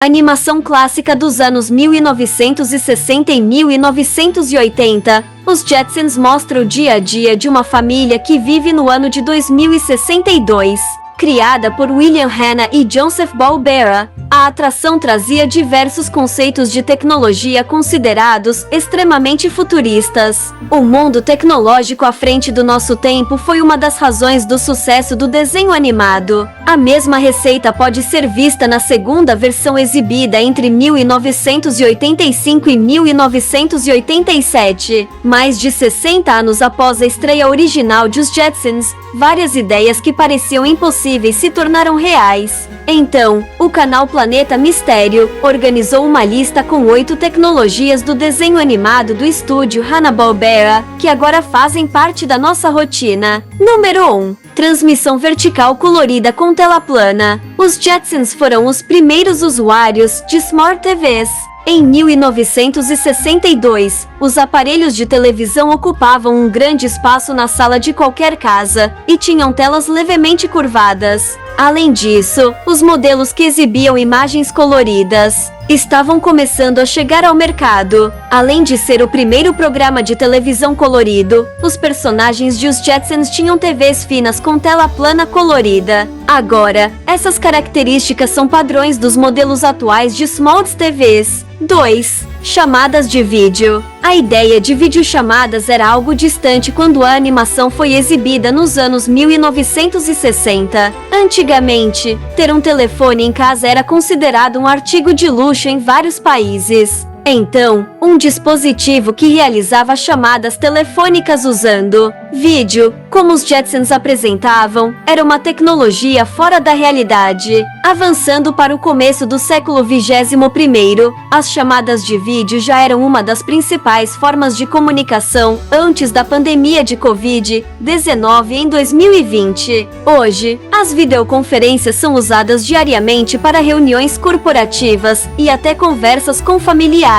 Animação clássica dos anos 1960 e 1980, os Jetsons mostram o dia a dia de uma família que vive no ano de 2062. Criada por William Hanna e Joseph Barbera, a atração trazia diversos conceitos de tecnologia considerados extremamente futuristas. O mundo tecnológico à frente do nosso tempo foi uma das razões do sucesso do desenho animado. A mesma receita pode ser vista na segunda versão exibida entre 1985 e 1987. Mais de 60 anos após a estreia original de Os Jetsons, várias ideias que pareciam impossíveis se tornaram reais. Então, o canal Planeta Mistério organizou uma lista com 8 tecnologias do desenho animado do estúdio Hanna-Barbera, que agora fazem parte da nossa rotina. Número 1. Transmissão vertical colorida com tela plana. Os Jetsons foram os primeiros usuários de Smart TVs. Em 1962, os aparelhos de televisão ocupavam um grande espaço na sala de qualquer casa e tinham telas levemente curvadas. Além disso, os modelos que exibiam imagens coloridas estavam começando a chegar ao mercado. Além de ser o primeiro programa de televisão colorido, os personagens de Os Jetsons tinham TVs finas com tela plana colorida. Agora, essas características são padrões dos modelos atuais de Smart TVs. 2. Chamadas de vídeo. A ideia de videochamadas era algo distante quando a animação foi exibida nos anos 1960. Antigamente, ter um telefone em casa era considerado um artigo de luxo em vários países. Então, um dispositivo que realizava chamadas telefônicas usando vídeo, como os Jetsons apresentavam, era uma tecnologia fora da realidade. Avançando para o começo do século XXI, as chamadas de vídeo já eram uma das principais formas de comunicação antes da pandemia de Covid-19 em 2020. Hoje, as videoconferências são usadas diariamente para reuniões corporativas e até conversas com familiares.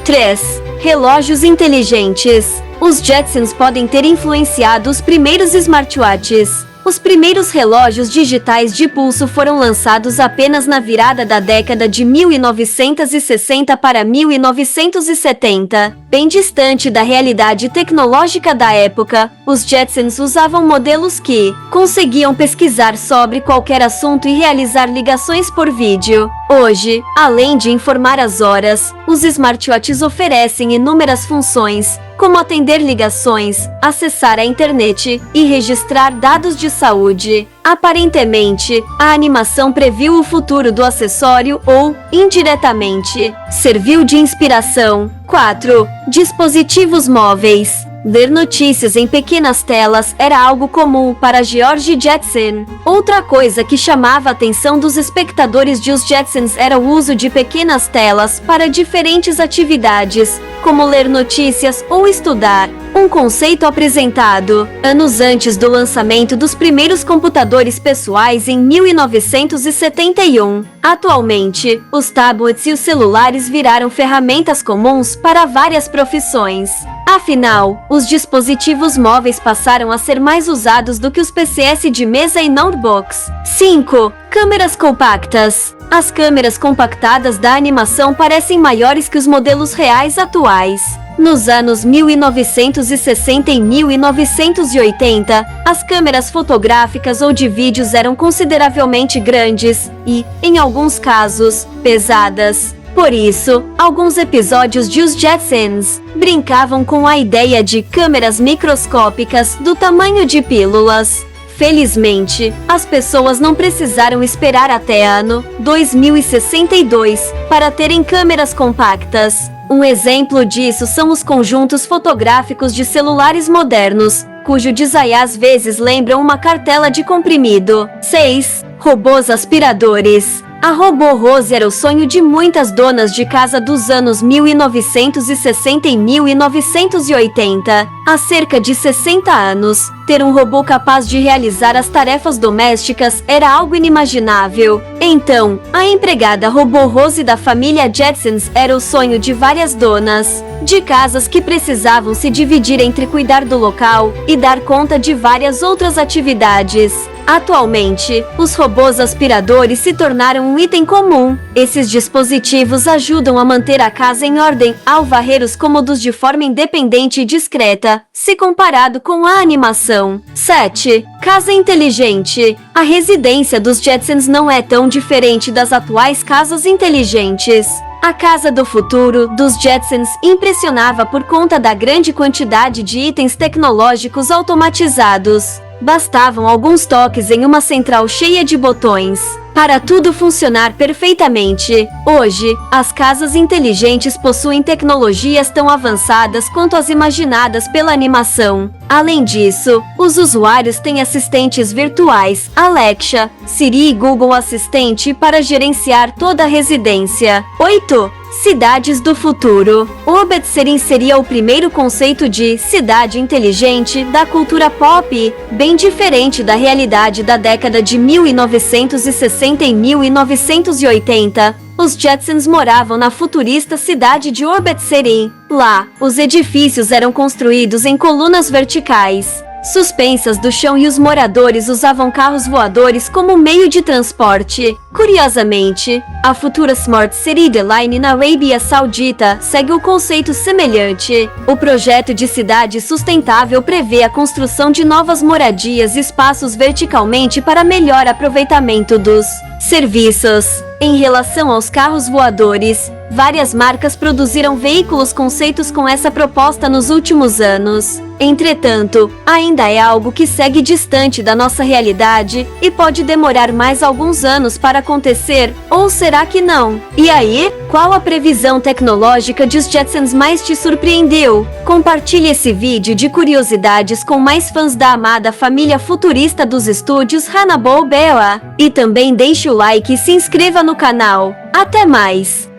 3. Relógios inteligentes. Os Jetsons podem ter influenciado os primeiros smartwatches. Os primeiros relógios digitais de pulso foram lançados apenas na virada da década de 1960 para 1970. Bem distante da realidade tecnológica da época, os Jetsons usavam modelos que conseguiam pesquisar sobre qualquer assunto e realizar ligações por vídeo. Hoje, além de informar as horas, os smartwatches oferecem inúmeras funções, como atender ligações, acessar a internet e registrar dados de saúde. Aparentemente, a animação previu o futuro do acessório ou, indiretamente, serviu de inspiração. 4. Dispositivos móveis. Ler notícias em pequenas telas era algo comum para George Jetson. Outra coisa que chamava a atenção dos espectadores de Os Jetsons era o uso de pequenas telas para diferentes atividades, como ler notícias ou estudar. Um conceito apresentado anos antes do lançamento dos primeiros computadores pessoais em 1971. Atualmente, os tablets e os celulares viraram ferramentas comuns para várias profissões. Afinal, os dispositivos móveis passaram a ser mais usados do que os PCs de mesa e notebooks. 5. Câmeras compactas. As câmeras compactadas da animação parecem maiores que os modelos reais atuais. Nos anos 1960 e 1980, as câmeras fotográficas ou de vídeos eram consideravelmente grandes e, em alguns casos, pesadas. Por isso, alguns episódios de Os Jetsons brincavam com a ideia de câmeras microscópicas do tamanho de pílulas. Felizmente, as pessoas não precisaram esperar até ano 2062 para terem câmeras compactas. Um exemplo disso são os conjuntos fotográficos de celulares modernos, cujo design às vezes lembra uma cartela de comprimido. 6. Robôs aspiradores. A Robô Rose era o sonho de muitas donas de casa dos anos 1960 e 1980. Há cerca de 60 anos, ter um robô capaz de realizar as tarefas domésticas era algo inimaginável. Então, a empregada Robô Rose da família Jetsons era o sonho de várias donas de casas que precisavam se dividir entre cuidar do local e dar conta de várias outras atividades. Atualmente, os robôs aspiradores se tornaram um item comum. Esses dispositivos ajudam a manter a casa em ordem ao varrer os cômodos de forma independente e discreta, se comparado com a animação. 7. Casa inteligente. A residência dos Jetsons não é tão diferente das atuais casas inteligentes. A casa do futuro dos Jetsons impressionava por conta da grande quantidade de itens tecnológicos automatizados. Bastavam alguns toques em uma central cheia de botões para tudo funcionar perfeitamente. Hoje, as casas inteligentes possuem tecnologias tão avançadas quanto as imaginadas pela animação. Além disso, os usuários têm assistentes virtuais, Alexa, Siri e Google Assistente para gerenciar toda a residência. 8. Cidades do futuro. Orbit seria o primeiro conceito de cidade inteligente da cultura pop, bem diferente da realidade da década de 1960 e 1980. Os Jetsons moravam na futurista cidade de Orbit City. Lá, os edifícios eram construídos em colunas verticais, suspensas do chão, e os moradores usavam carros voadores como meio de transporte. Curiosamente, a futura Smart City The Line na Arábia Saudita segue o conceito semelhante. O projeto de cidade sustentável prevê a construção de novas moradias e espaços verticalmente para melhor aproveitamento dos serviços. Em relação aos carros voadores, várias marcas produziram veículos conceitos com essa proposta nos últimos anos. Entretanto, ainda é algo que segue distante da nossa realidade e pode demorar mais alguns anos para acontecer, ou será que não? E aí, qual a previsão tecnológica dos Jetsons mais te surpreendeu? Compartilhe esse vídeo de curiosidades com mais fãs da amada família futurista dos estúdios Hanna-Barbera. E também deixe o like e se inscreva no canal. Até mais!